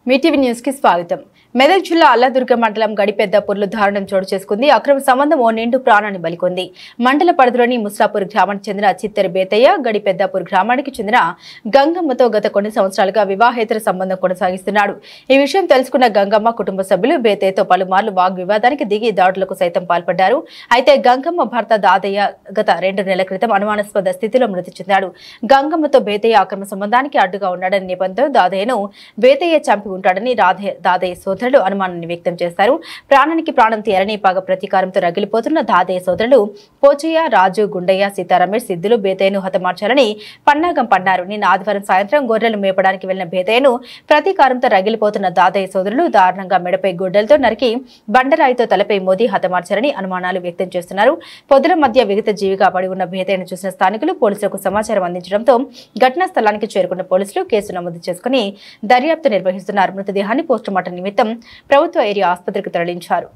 Mee TV news కి స్వాగతం. మెదక్ జిల్లా అల్లదుర్గ మండలం గడిపెద్దపూర్లో దారుణం చోటు చేసుకుంది. అక్రమ సంబంధం ఓ నిండు ప్రాణాన్ని బలికొంది. మండల పరిధిలోని ముస్లాపూర్ గ్రామానికి చెందిన చిత్తెర బేతయ్య గడిపెద్దపూర్ గ్రామానికి చెందిన గంగమ్మతో గత కొన్ని సంవత్సరాలుగా వివాహేతర సంబంధం కొనసాగిస్తున్నాడు. ఈ విషయం తెలుసుకున్న గంగమ్మ కుటుంబ సభ్యులు బేతయ్యతో పలుమార్లు వాగ్వివాదానికి దిగి దాడులకు సైతం పాల్పడ్డారు. అయితే గంగమ్మ భర్త దాదయ్య గత 2 నెలల క్రితం అనుమానాస్పద స్థితిలో మృతి చెందాడు. గంగమ్మతో బేతయ్య అక్రమ సంబంధానికి అడ్డుగా ఉన్నాడని నేపథ్యంలో దాదయ్యను బేతయ్య చంపి ఉంటాడని దాదయ్య సోదరులు అనుమానాన్ని వ్యక్తం చేశారు. ప్రాణానికి ప్రాణం తీయాలని పగ ప్రతీకారంతో రగిలిపోతున్న దాదయ్య సోదరులు పోచయ్య, రాజు, గుండయ్య, సీతారమేష్, సిద్ధులు బేతయ్యను హతమార్చాలని పన్నాగం పన్నారు. నిన్న ఆదివారం సాయంత్రం గొర్రెలు మేపడానికి వెళ్లిన బేతయ్యను ప్రతీకారంతో రగిలిపోతున్న దాదయ్య సోదరులు దారుణంగా మెడపై గొడ్డలతో నరికి బండరాయితో తలపై మోదీ హతమార్చారని అనుమానాలు వ్యక్తం చేస్తున్నారు. పొద్దుల మధ్య విగత జీవిగా పడి ఉన్న బేతయ్యను చూసిన స్థానికులు పోలీసులకు సమాచారం అందించడంతో ఘటనా స్థలానికి చేరుకున్న పోలీసులు కేసు నమోదు చేసుకుని దర్యాప్తు నిర్వహిస్తున్నారు. మృతదేహాన్ని పోస్టుమార్టం నిమిత్తం ప్రభుత్వ ఏరియా ఆసుపత్రికి తరలించారు.